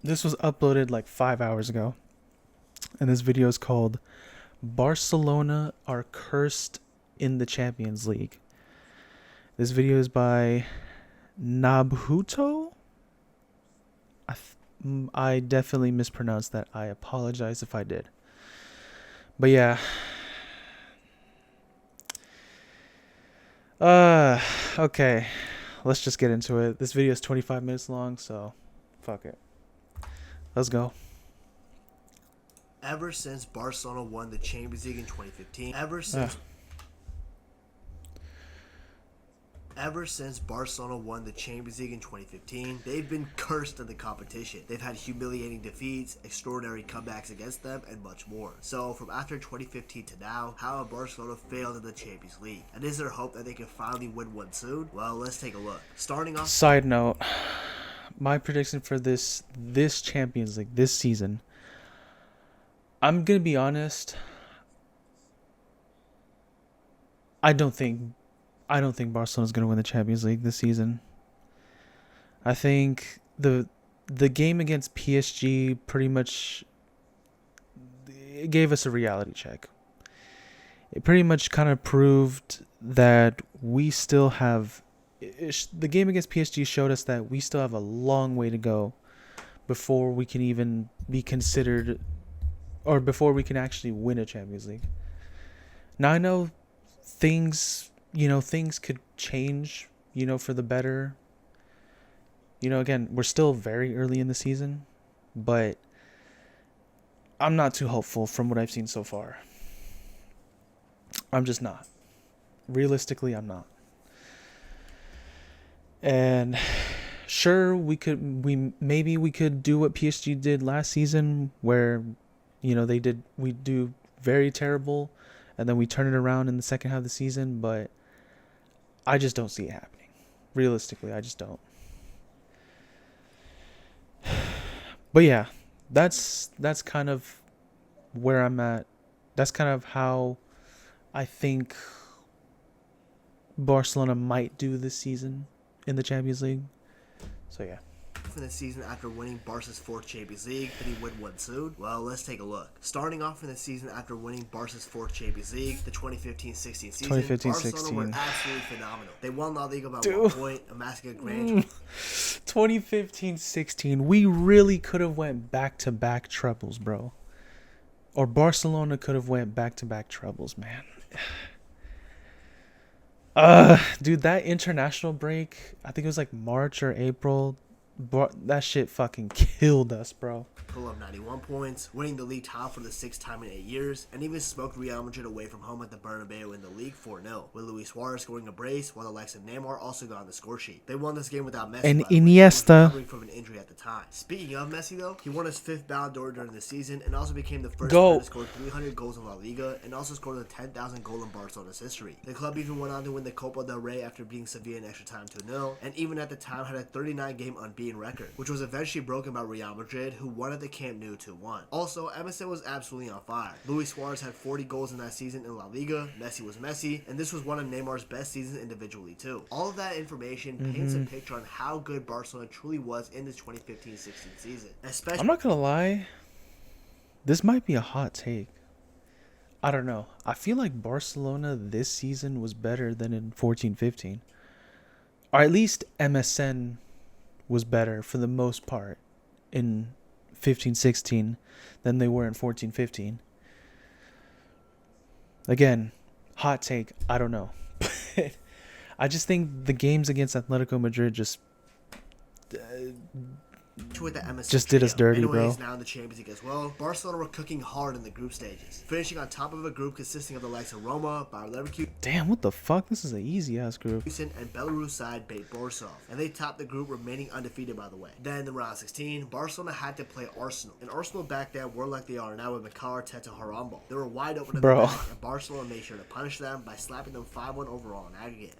This was uploaded like 5 hours ago, and this video is called "Barcelona Are Cursed in the Champions League." This video is by Nabhuto. I definitely mispronounced that. I apologize if I did. But yeah. Okay. Let's just get into it. This video is 25 minutes long, so fuck it. Let's go. Ever since Barcelona won the Champions League in 2015, Ever since Barcelona won the Champions League in 2015, they've been cursed in the competition. They've had humiliating defeats, extraordinary comebacks against them, and much more. So, from after 2015 to now, how have Barcelona failed in the Champions League? And is there hope that they can finally win one soon? Well, let's take a look. Starting off... Side note, my prediction for this Champions League, this season, I'm going to be honest, I don't think Barcelona's going to win the Champions League this season. I think the game against PSG pretty much it gave us a reality check. It pretty much kind of proved that we still have the game against PSG showed us that we still have a long way to go before we can even be considered or before we can actually win a Champions League. Now I know things could change, for the better. Again, we're still very early in the season, but I'm not too hopeful from what I've seen so far. I'm just not. Realistically, I'm not. And sure, we could do what PSG did last season where, we do very terrible and then we turn it around in the second half of the season, but I just don't see it happening. Realistically, I just don't. But yeah, that's kind of where I'm at. That's kind of how I think Barcelona might do this season in the Champions League. So yeah. In the season after winning Barca's fourth Champions League, did he win one soon? Well, let's take a look. Starting off in the season after winning Barca's fourth Champions League, the 2015-16 season, Barcelona were absolutely phenomenal. They won La Liga by 1 point, amassing a grand... 2015-16, we really could have went back-to-back trebles, bro. Or Barcelona could have went back-to-back trebles, man. Dude, that international break, I think it was like March or April... that shit fucking killed us, bro. Pull up 91 points, winning the league title for the 6th time in 8 years, and even smoked Real Madrid away from home at the Bernabeu in the league 4-0, with Luis Suarez scoring a brace, while the likes of Neymar also got on the score sheet. They won this game without Messi, and Iniesta, recovering from an injury at the time. Speaking of Messi, though, he won his 5th Ballon d'Or during the season, and also became the first player to score 300 goals in La Liga, and also scored the 10,000 goal in Barcelona's history. The club even went on to win the Copa del Rey after beating Sevilla in extra time 2-0, and even at the time had a 39-game unbeaten record, which was eventually broken by Real Madrid, who won at the Camp Nou 2-1. Also, MSN was absolutely on fire. Luis Suarez had 40 goals in that season in La Liga, Messi was Messi, and this was one of Neymar's best seasons individually too. All of that information paints a picture on how good Barcelona truly was in this 2015-16 season. I'm not gonna lie, this might be a hot take. I don't know. I feel like Barcelona this season was better than in 14-15. Or at least MSN was better for the most part in 15-16 than they were in 14-15. Again, hot take, I don't know. But I just think the games against Atletico Madrid just with the MSN just did us dirty, Anyways, bro. Now in the Champions League as well, Barcelona were cooking hard in the group stages, finishing on top of a group consisting of the likes of Roma, Bayer Leverkusen. Damn, what the fuck? This is an easy ass group. And Belarus side Bate Borisov, and they topped the group, remaining undefeated, by the way. Then in round 16, Barcelona had to play Arsenal, and Arsenal back then were like they are now with Mikel Arteta Harambo. They were wide open in the back, and Barcelona made sure to punish them by slapping them 5-1 overall in aggregate.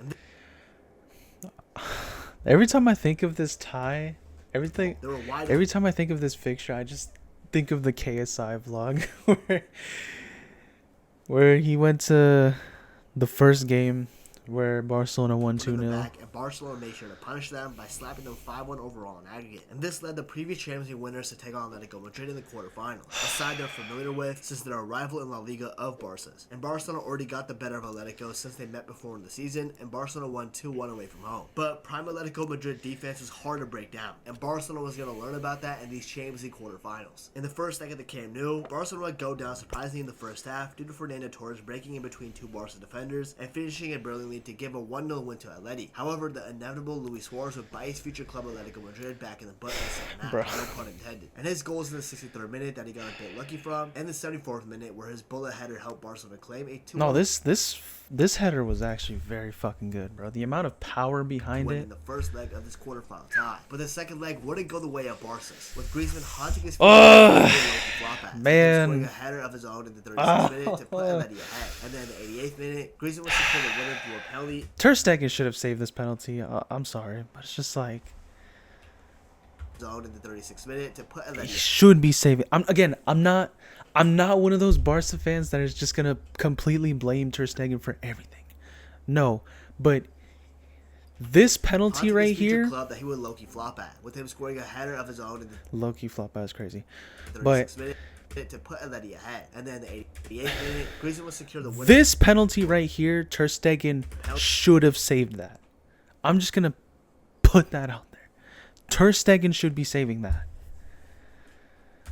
Every time I think of this tie, every time I think of this fixture, I just think of the KSI vlog where he went to the first game where Barcelona won in the 2-0. back, and Barcelona made sure to punish them by slapping them 5-1 overall in aggregate. And this led the previous Champions League winners to take on Atletico Madrid in the quarterfinals, a side they're familiar with since they're a rival in La Liga of Barca's. And Barcelona already got the better of Atletico since they met before in the season, and Barcelona won 2-1 away from home. But prime Atletico Madrid defense was hard to break down, and Barcelona was going to learn about that in these Champions League quarterfinals. In the first leg of the Camp Nou, Barcelona would go down surprisingly in the first half due to Fernando Torres breaking in between two Barca defenders and finishing it brilliantly to give a 1-0 win to Atleti. However, the inevitable Luis Suarez would bite his future club Atletico Madrid back in the butt in the second half, no pun intended. And his goal was in the 63rd minute that he got a bit lucky from, and the 74th minute where his bullet header helped Barcelona claim a 2-1. No, this header was actually very fucking good, bro. The amount of power behind it. In the first leg of this quarterfinal tie. But the second leg wouldn't go the way of Barca's, with Griezmann haunting his scoring a header of his own in the 36th minute to put Atleti ahead. And then in the 88th minute, Griezmann was secured the winner through a penalty. Ter Stegen should have saved this penalty. I'm sorry, but it's just like Zone in the 36th minute to put Atleti. He should be saving. I'm not one of those Barca fans that is just gonna completely blame Ter Stegen for everything. No, but this penalty right here, club that he would low-key flop at, with him scoring a header of his own in the low-key flop at is crazy. 36th minute to put Atleti ahead, and then the 88th minute, Griezmann was secure the winner. This penalty right here, Ter Stegen should have saved that. I'm just gonna put that out there. Ter Stegen should be saving that.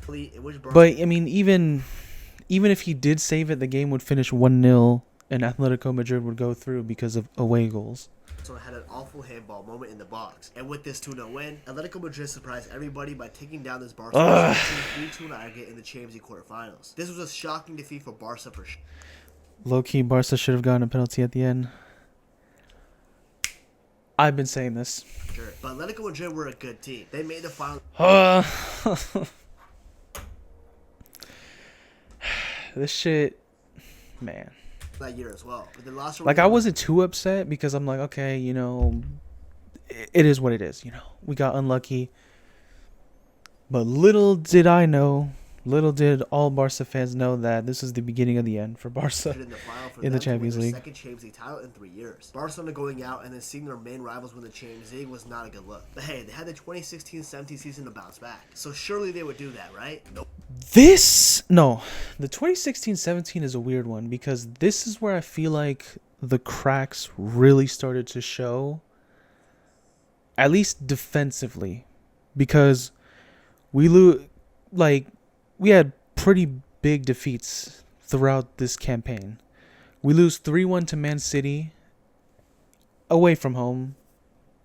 But I mean, even if he did save it, the game would finish 1-0, and Atletico Madrid would go through because of away goals. So it had an awful handball moment in the box. And with this 2-0 win, Atletico Madrid surprised everybody by taking down this Barca 3-2 in aggregate in the Champions League quarterfinals. This was a shocking defeat for Barca for sure. Low-key, Barca should have gotten a penalty at the end. I've been saying this. Sure. But Atletico Madrid were a good team. They made the final. This shit, man. That year as well. But they lost. Like, I wasn't too upset because I'm like, okay, you know, it is what it is. You know, we got unlucky. But little did I know, little did all Barca fans know that this is the beginning of the end for Barca in the Champions League. Second Champions League title in 3 years. Barcelona going out and then seeing their main rivals win the Champions League was not a good look. But hey, they had the 2016-17 season to bounce back, so surely they would do that, right? Nope. The 2016-17 is a weird one because this is where I feel like the cracks really started to show, at least defensively, because we had pretty big defeats throughout this campaign. We lose 3-1 to Man City away from home,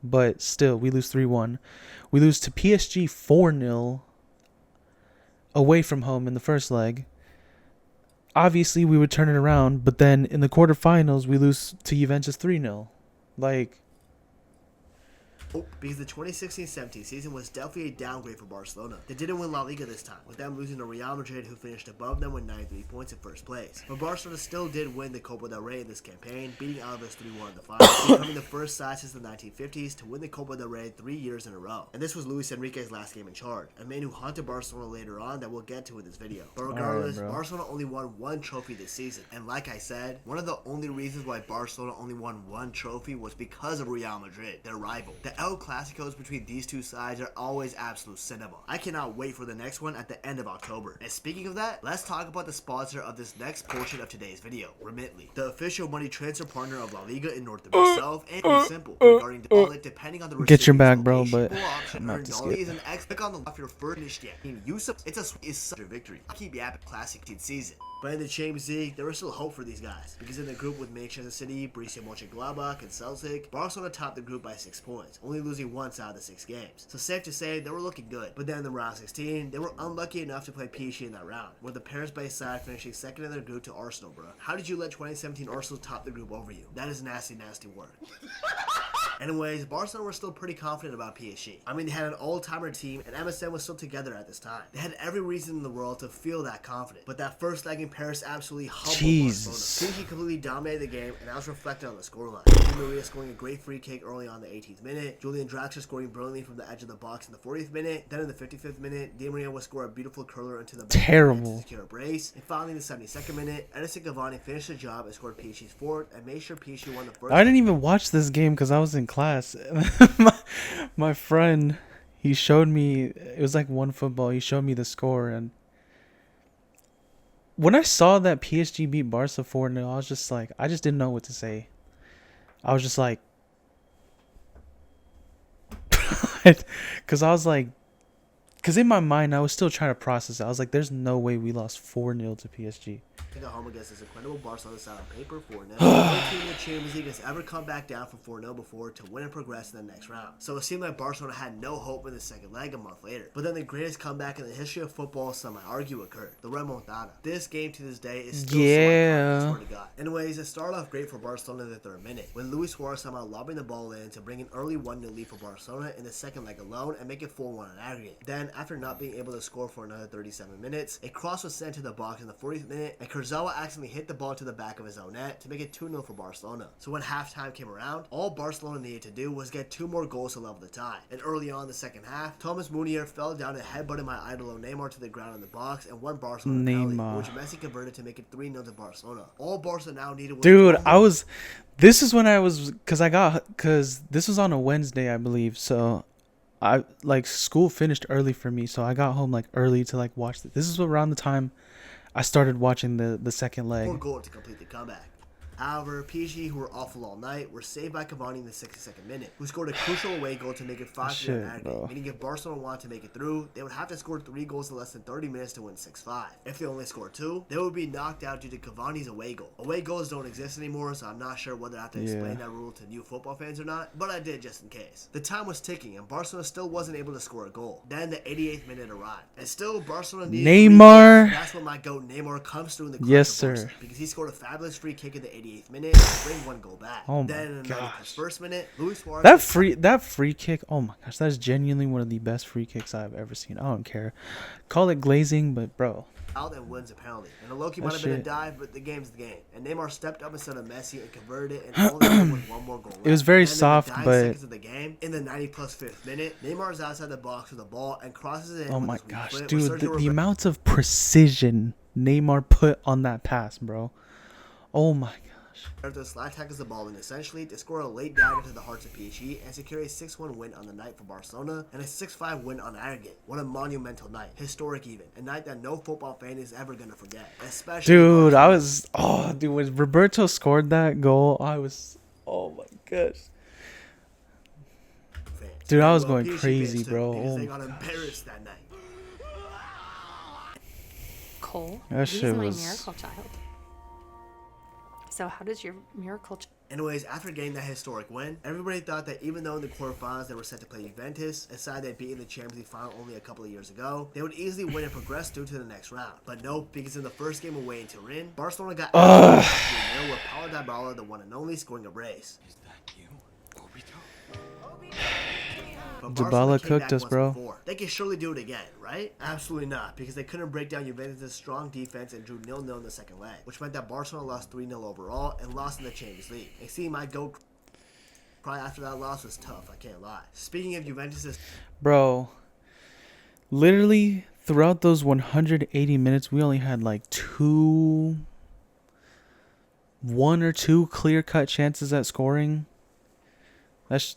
but still we lose 3-1. We lose to PSG 4-0 away from home in the first leg. Obviously, we would turn it around, but then in the quarterfinals, we lose to Juventus 3-0. Like, because the 2016-17 season was definitely a downgrade for Barcelona. They didn't win La Liga this time, with them losing to Real Madrid, who finished above them with 93 points in first place. But Barcelona still did win the Copa del Rey in this campaign, beating Alaves 3-1 in the finals, becoming the first side since the 1950s to win the Copa del Rey 3 years in a row. And this was Luis Enrique's last game in charge, a man who haunted Barcelona later on that we'll get to in this video. But regardless, Barcelona only won one trophy this season. And like I said, one of the only reasons why Barcelona only won one trophy was because of Real Madrid, their rival. The El Clásicos between these two sides are always absolute cinema. I cannot wait for the next one at the end of October. And speaking of that, let's talk about the sponsor of this next portion of today's video, Remitly, the official money transfer partner of La Liga in North America itself, and be simple regarding the wallet depending on the get your back, bro, but I'm not to skip. Is an X click on the left your furnished yet. It's such a victory. I'll keep yapping classic season. But in the Champions League, there was still hope for these guys, because in the group with Manchester City, Borussia Mönchengladbach, and Celtic, Barcelona topped the group by 6 points, only losing once out of the 6 games. So safe to say, they were looking good. But then in the round 16, they were unlucky enough to play PSG in that round, with the Paris-based side finishing second in their group to Arsenal, bro. How did you let 2017 Arsenal top the group over you? That is nasty, nasty work. Anyways, Barcelona were still pretty confident about PSG. I mean, they had an all-timer team, and MSN was still together at this time. They had every reason in the world to feel that confident. But that first leg in Paris absolutely humbled Barcelona. PSG completely dominated the game, and that was reflected on the scoreline. Di Maria scoring a great free kick early on the 18th minute. Julian Draxler scoring brilliantly from the edge of the box in the 40th minute. Then in the 55th minute, Di Maria would score a beautiful curler into the terrible to secure a brace. And finally, in the 72nd minute, Edison Cavani finished the job and scored PSG's fourth and made sure PSG won the first. I didn't even watch this game because I was in class. my friend, he showed me, it was like one football. He showed me the score, and when I saw that PSG beat Barca 4-0, I was just like, I just didn't know what to say. I was just like, because I was like, because in my mind, I was still trying to process it. I was like, there's no way we lost 4-0 to PSG. At home against this incredible Barcelona side on paper 4-0. No team in the Champions League has ever come back down from 4-0 before to win and progress in the next round. So it seemed like Barcelona had no hope in the second leg a month later. But then the greatest comeback in the history of football, some might argue, occurred. The remontada. This game to this day is still swear to God. Anyways, it started off great for Barcelona in the third minute, when Luis Suarez somehow lobbing the ball in to bring an early 1-0 lead for Barcelona in the second leg alone and make it 4-1 on aggregate. Then, after not being able to score for another 37 minutes, a cross was sent to the box in the 40th minute, and Kurzawa accidentally hit the ball to the back of his own net to make it 2-0 for Barcelona. So when halftime came around, all Barcelona needed to do was get 2 more goals to level the tie. And early on in the second half, Thomas Munier fell down and headbutted my idol Neymar to the ground in the box and won Barcelona penalty, which Messi converted to make it 3-0 to Barcelona. All Barca now needed was this is when I was, because this was on a Wednesday, I believe, so I, like, school finished early for me, so I got home, like, early to, like, watch it. This is around the time I started watching the second leg. 4 goals to complete the comeback. However, PSG, who were awful all night, were saved by Cavani in the 62nd minute, who scored a crucial away goal to make it 5-3 on aggregate, meaning if Barcelona wanted to make it through, they would have to score 3 goals in less than 30 minutes to win 6-5. If they only scored 2, they would be knocked out due to Cavani's away goal. Away goals don't exist anymore, so I'm not sure whether I have to explain that rule to new football fans or not, but I did just in case. The time was ticking, and Barcelona still wasn't able to score a goal. Then the 88th minute arrived, and still Barcelona needed Neymar. That's when my goat Neymar comes through in the clutch. Yes, sir. Because he scored a fabulous free kick in the 88th minute. Bring 1 goal back. Oh then in the gosh. first minute, Luis Suarez that free kick. Oh my gosh, that is genuinely one of the best free kicks I've ever seen. I don't care, call it glazing, but bro, out and wins a penalty. And the Loki might have been a dive, but the game's the game. And Neymar stepped up instead of Messi and converted it, and only with 1 more goal left. It was very and soft, in the but seconds of the game, in the 90+5th minute, Neymar is outside the box with the ball and crosses it in. Oh with my his weak gosh, foot, dude, the amount of precision Neymar put on that pass, bro. Oh my gosh. After Slack tackles the ball in essentially to score a late dagger to the hearts of PSG and secure a 6-1 win on the night for Barcelona and a 6-5 win on aggregate. What a monumental night. Historic even. A night that no football fan is ever going to forget. Especially dude, when Roberto scored that goal, I was, oh my gosh. Dude, I was going crazy, bro. Because they got embarrassed that night. Cole, that he's shit my was... miracle child. So how does your miracle Anyways, after getting that historic win, everybody thought that even though in the quarterfinals they were set to play Juventus, a side they'd beaten the Champions League final only a couple of years ago, they would easily win and progress through to the next round. But nope, because in the first game away in Turin, Barcelona got out with Paulo Dybala, the one and only, scoring a brace. Is that you, Dybala cooked us, bro. Before. They can surely do it again, right? Absolutely not, because they couldn't break down Juventus' strong defense and drew 0-0 in the second leg, which meant that Barcelona lost 3-0 overall and lost in the Champions League. And seeing my goat cry after that loss was tough, I can't lie. Speaking of Juventus'... Bro, literally throughout those 180 minutes, we only had like 1 or 2 clear-cut chances at scoring. That's...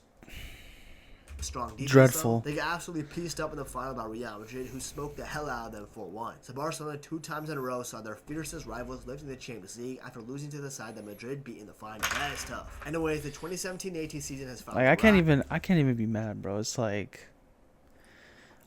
strong defense, dreadful. They got absolutely pieced up in the final by Real Madrid, who smoked the hell out of them 4-1. So Barcelona 2 times in a row saw their fiercest rivals lifting the Champions League after losing to the side that Madrid beat in the final. That is tough. Anyways, the 2017-18 season has found. Like, I can't even be mad, bro. It's like,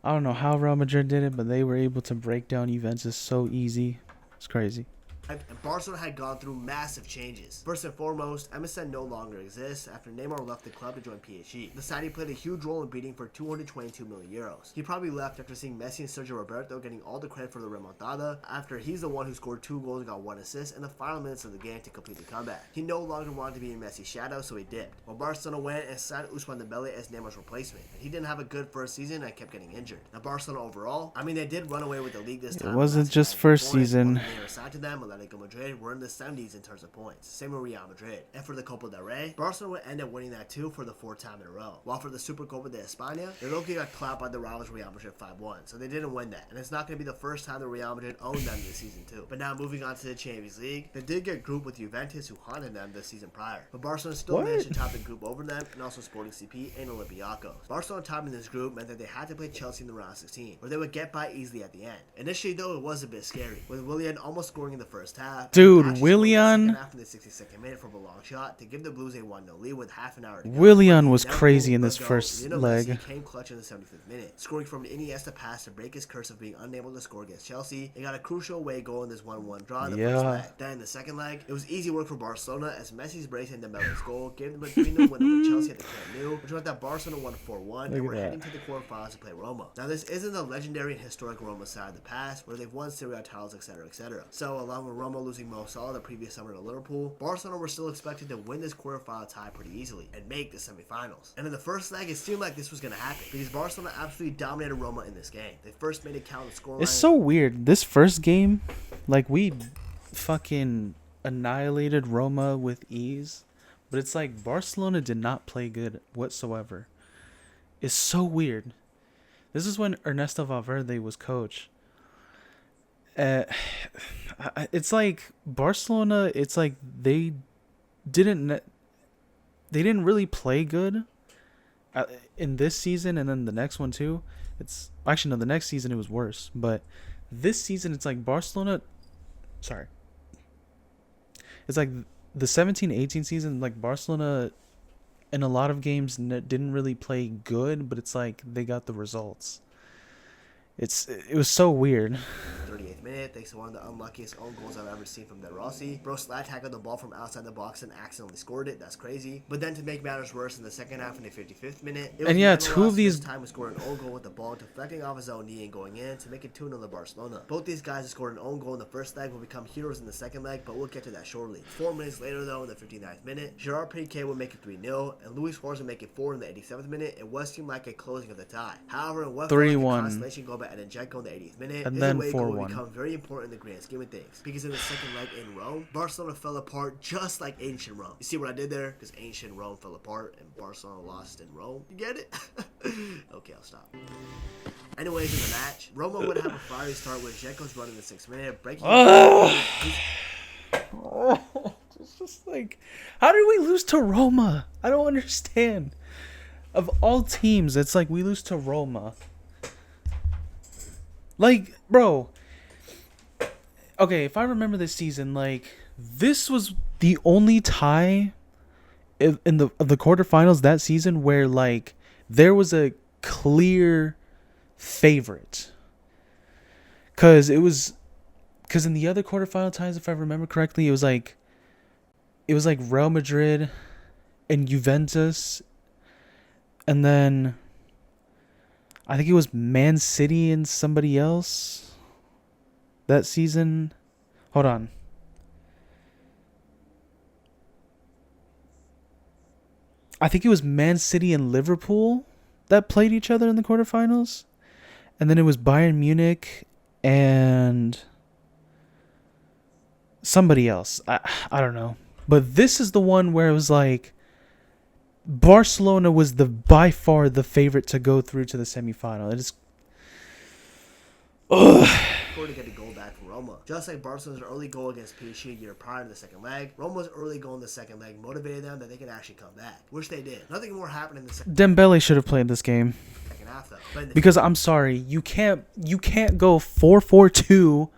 I don't know how Real Madrid did it, but they were able to break down Juventus so easy. It's crazy. And Barcelona had gone through massive changes. First and foremost, MSN no longer exists after Neymar left the club to join PSG. The signing played a huge role in beating for 222 million euros. He probably left after seeing Messi and Sergio Roberto getting all the credit for the remontada, after he's the one who scored 2 goals and got 1 assist in the final minutes of the game to complete the comeback. He no longer wanted to be in Messi's shadow, so he dipped. While Barcelona went and signed Ousmane Dembele as Neymar's replacement, and he didn't have a good first season and kept getting injured. Now Barcelona overall, I mean, they did run away with the league this time. It wasn't just first season. They were signed to them, Atletico Madrid were in the 70s in terms of points. Same with Real Madrid. And for the Copa del Rey, Barcelona would end up winning that too for the 4th time in a row. While for the Supercopa de España, they low-key got clapped by the rivals Real Madrid 5-1, so they didn't win that. And it's not going to be the first time that Real Madrid owned them this season too. But now moving on to the Champions League, they did get grouped with Juventus, who haunted them this season prior. But Barcelona still managed to top the group over them, and also Sporting CP and Olympiacos. Barcelona topping this group meant that they had to play Chelsea in the round of 16, where they would get by easily at the end. Initially though, it was a bit scary, with Willian almost scoring in the first half. Dude, Willian After the 62nd minute from a long shot to give the Blues a 1-0 lead with half an hour to go. Willian was crazy in this first leg. He came clutch in the 75th minute, scoring from an Iniesta pass to break his curse of being unable to score against Chelsea. They got a crucial away goal in this 1-1 draw in the first leg. Then in the second leg, it was easy work for Barcelona as Messi's brace and Dembele's goal gave them a 3-0 win over Chelsea at the Camp Nou, which meant that Barcelona won 4-1 and were heading to the quarterfinals to play Roma. Now this isn't the legendary and historic Roma side of the past, where they've won Serie A titles, etc., etc. So along with Roma losing Mo Salah the previous summer to Liverpool, Barcelona were still expected to win this quarterfinal tie pretty easily and make the semifinals. And in the first leg, it seemed like this was going to happen because Barcelona absolutely dominated Roma in this game. They first made it count the scoreline. It's so weird. This first game, like, we fucking annihilated Roma with ease, but it's like Barcelona did not play good whatsoever. It's so weird. This is when Ernesto Valverde was coach. It's like Barcelona, it's like they didn't really play good in this season, and then the next one too. It's actually, no, the next season it was worse, but this season it's like Barcelona, it's like the 17-18 season, like Barcelona in a lot of games didn't really play good, but it's like they got the results. It was so weird. 38th minute, thanks to one of the unluckiest own goals I've ever seen from De Rossi. Bro slide tackled the ball from outside the box and accidentally scored it. That's crazy. But then to make matters worse, in the second half, in the 55th minute, it was and yeah, two of these time to score an own goal with the ball deflecting off his own knee and going in to make it 2-0 to Barcelona. Both these guys who scored an own goal in the first leg will become heroes in the second leg, but we'll get to that shortly. 4 minutes later though, in the 59th minute, Gerard Piqué will make it 3-0, and Luis Suarez will make it 4 in the 87th minute. It was seemed like a closing of the tie. However, in what felt like a consolation goal by Edin Dzeko in the 80th minute, and his then away goal 4-1. become very important in the grand scheme of things, because in the second leg in Rome, Barcelona fell apart just like ancient Rome. You see what I did there? Because ancient Rome fell apart and Barcelona lost in Rome. You get it? Okay, I'll stop. Anyways, in the match, Roma would have a fiery start with Dzeko's run in the 6th minute, breaking. It's just like, how did we lose to Roma? I don't understand. Of all teams, it's like we lose to Roma. Like, bro. Okay, if I remember this season, like, this was the only tie in the quarterfinals that season where, like, there was a clear favorite. Because in the other quarterfinal ties, if I remember correctly, it was like Real Madrid and Juventus, and then I think it was Man City and somebody else that season. Hold on. I think it was Man City and Liverpool that played each other in the quarterfinals. And then it was Bayern Munich and somebody else. I don't know. But this is the one where it was like Barcelona was by far the favorite to go through to the semifinal. It is. To get a goal back from Roma. Just like Barcelona's early goal against PSG a year prior to the second leg, Roma's early goal in the second leg motivated them that they could actually come back, which they did. Nothing more happened in the Dembele should have played this game. Second half, though. Because I'm sorry, you can't go 4-4-2,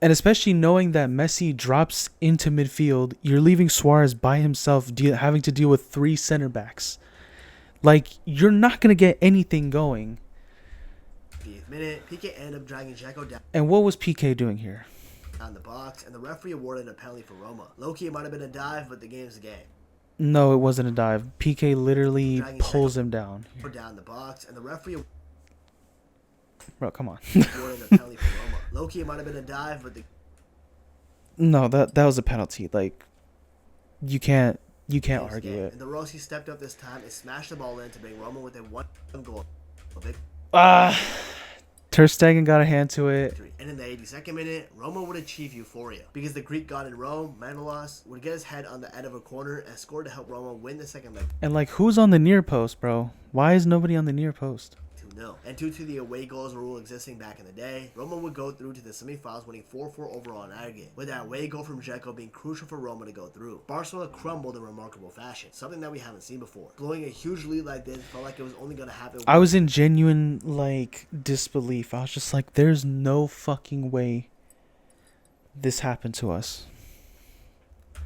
and especially knowing that Messi drops into midfield, you're leaving Suarez by himself, having to deal with 3 center backs. Like, you're not gonna get anything going. Minute, Piqué ended up dragging Dzeko down. And what was Piqué doing here? on the box, and the referee awarded a penalty for Roma. Low-key, it might have been a dive, but the game's a game. No, it wasn't a dive. PK literally Dragging pulls second him down. down the box, and the referee Bro, come on. awarded a penalty for Roma. Low-key, it might have been a dive, but the No, that was a penalty. Like, you can't game's argue game. it. And the Rossi stepped up this time and smashed the ball in to bring Roma within one goal. Ter Stegen got a hand to it. Victory. And in the 82nd minute, Roma would achieve euphoria because the Greek god in Rome, Manolas, would get his head on the end of a corner and score to help Roma win the second leg And, like, who's on the near post, bro? Why is nobody on the near post? 2-0. And due to the away goals rule existing back in the day, Roma would go through to the semifinals, winning 4-4 overall in aggregate, with that away goal from Dzeko being crucial for Roma to go through. Barcelona crumbled in remarkable fashion, something that we haven't seen before. Blowing a huge lead like this felt like it was only going to happen. I was in genuine, like, disbelief. I was just like, there's no fucking way this happened to us.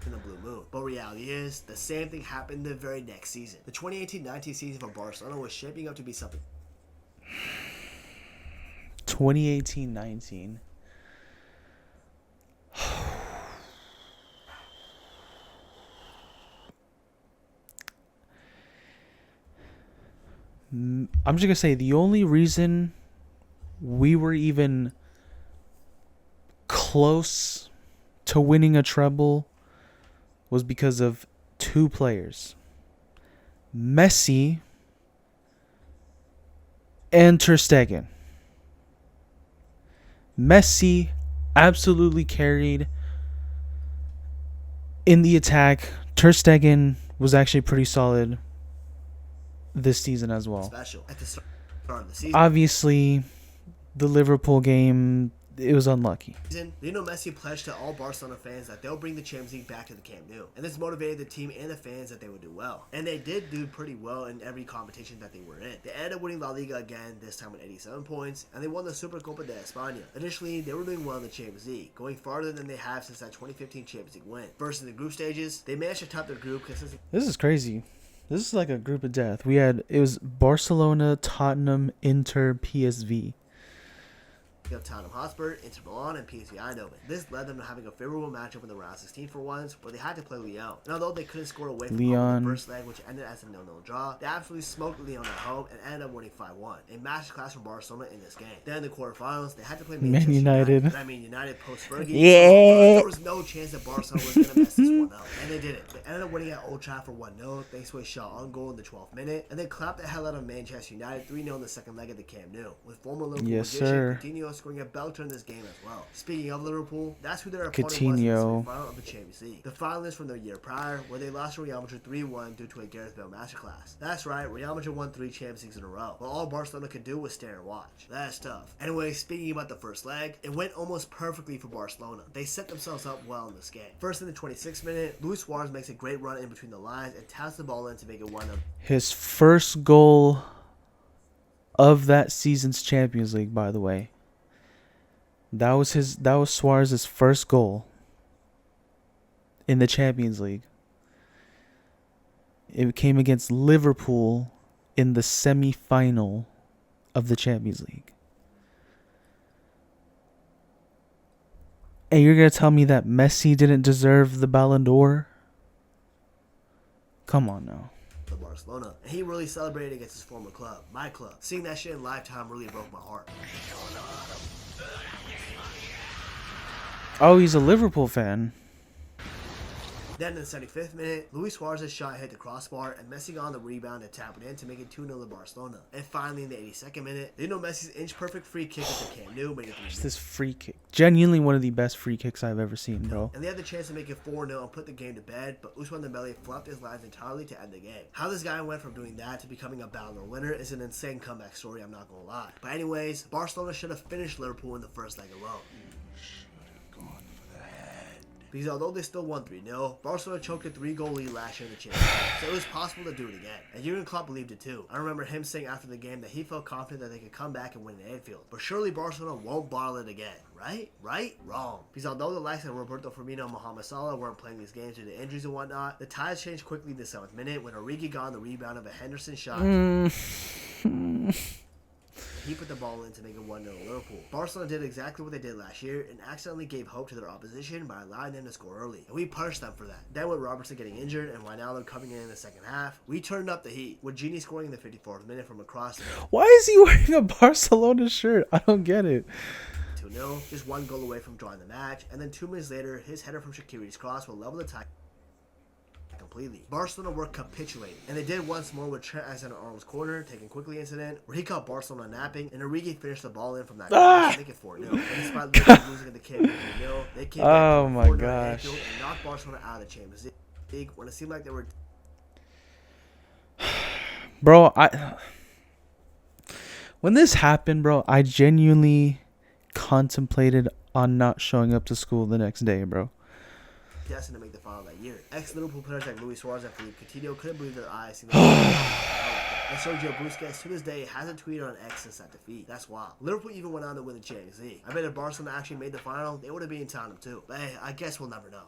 In the blue moon. But reality is, the same thing happened the very next season. The 2018-19 season for Barcelona was shaping up to be something 2018-19. I'm just gonna say the only reason we were even close to winning a treble was because of two players, Messi and Ter Stegen. Messi absolutely carried in the attack. Ter Stegen was actually pretty solid this season as well. special at the start of the season. Obviously, the Liverpool game, it was unlucky. Lionel Messi pledged to all Barcelona fans that they'll bring the Champions League back to the Camp Nou, and this motivated the team and the fans that they would do well. And they did do pretty well in every competition that they were in. They ended up winning La Liga again, this time with 87 points, and they won the Supercopa de España. Additionally, they were doing well in the Champions League, going farther than they have since that 2015 Champions League win. First in the group stages, they managed to top their group consistently. This is crazy. This is like a group of death. It was Barcelona, Tottenham, Inter, PSV. Of Tottenham Hotspur, Inter Milan, and PSV Eindhoven. This led them to having a favorable matchup in the round 16 for once, where they had to play Lyon. And although they couldn't score away from home in the first leg, which ended as a 0-0 draw, they absolutely smoked Lyon at home and ended up winning 5-1. A masterclass from Barcelona in this game. Then in the quarterfinals, they had to play Manchester United. And I mean United post Fergie. Yeah. There was no chance that Barcelona was going to mess this one up, and they did it. They ended up winning at Old Trafford 1-0 thanks to a shot on goal in the 12th minute, and they clapped the hell out of Manchester United 3-0 in the second leg at the Camp Nou, with former Liverpool Yes, magician sir. Coutinho scoring a belter in this game as well. Speaking of Liverpool, that's who their opponent was in the Coutinho. semifinal of the Champions League. The finalists from the year prior, where they lost to Real Madrid 3-1 due to a Gareth Bale masterclass. That's right, Real Madrid won 3 Champions Leagues in a row, while all Barcelona could do was stare and watch. That's tough. Anyway, speaking about the first leg, it went almost perfectly for Barcelona. They set themselves up well in this game. First in the 26th minute, Luis Suarez makes a great run in between the lines and taps the ball in to make it 1-0. His first goal of that season's Champions League, by the way. That was Suarez's first goal in the Champions League. It came against Liverpool in the semi-final of the Champions League. And you're going to tell me that Messi didn't deserve the Ballon d'Or? Come on now. For Barcelona. And he really celebrated against his former club, my club. Seeing that shit in lifetime really broke my heart. Oh, he's a Liverpool fan. Then in the 75th minute, Luis Suarez's shot hit the crossbar and Messi got on the rebound and tapped it in to make it 2-0 to Barcelona. And finally in the 82nd minute, Lionel Messi's inch-perfect free kick at the Camp Nou made it 3-0. This free kick. Genuinely one of the best free kicks I've ever seen, bro. And they had the chance to make it 4-0 and put the game to bed, but Ousmane Dembele flopped his lines entirely to end the game. How this guy went from doing that to becoming a Ballon d'Or winner is an insane comeback story, I'm not gonna lie. But anyways, Barcelona should have finished Liverpool in the first leg alone. Because although they still won 3-0, Barcelona choked a 3-goal lead last year in the Champions League, so it was possible to do it again. And Jurgen Klopp believed it too. I remember him saying after the game that he felt confident that they could come back and win in Anfield. But surely Barcelona won't bottle it again, right? Right? Wrong. Because although the likes of Roberto Firmino and Mohamed Salah weren't playing these games due to injuries and whatnot, the tides changed quickly in the 7th minute when Origi got on the rebound of a Henderson shot. he put the ball in to make it 1-0 Liverpool. Barcelona did exactly what they did last year and accidentally gave hope to their opposition by allowing them to score early, and we punished them for that. Then with Robertson getting injured and Wijnaldum coming in the second half, we turned up the heat, with Gini scoring in the 54th minute from across the field. Why is he wearing a Barcelona shirt? I don't get it. 2-0, just one goal away from drawing the match, and then 2 minutes later, his header from Shaqiri's cross will level the tie completely. Barcelona were capitulating, and they did once more with Trent Alexander-Arnold's corner, taken quickly incident, where he caught Barcelona napping, and Origi finished the ball in from that corner to make it 4-0. And despite losing at the Camp Nou 3-0, they came back Oh from my 4-0 gosh. and knocked Barcelona out of the Champions League when it seemed like they were. Bro, when this happened, bro, I genuinely contemplated on not showing up to school the next day, bro. Destined to make the final that year. Ex-Liverpool players like Luis Suarez and Felipe Coutinho couldn't believe their eyes seeing the and Sergio Busquets to this day hasn't tweeted on X since that defeat. That's wild. Liverpool even went on to win the Champions League. I bet if Barcelona actually made the final, they would have been in Tottenham too. But hey, I guess we'll never know.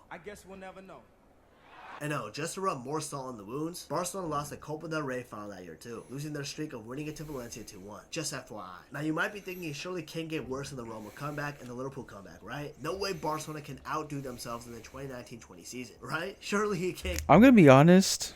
And no, just to rub more salt on the wounds, Barcelona lost the Copa del Rey final that year too, losing their streak of winning it to Valencia 2-1. Just FYI. Now you might be thinking it surely can't get worse than the Roma comeback and the Liverpool comeback, right? No way Barcelona can outdo themselves in the 2019-20 season, right? Surely he can't. I'm going to be honest.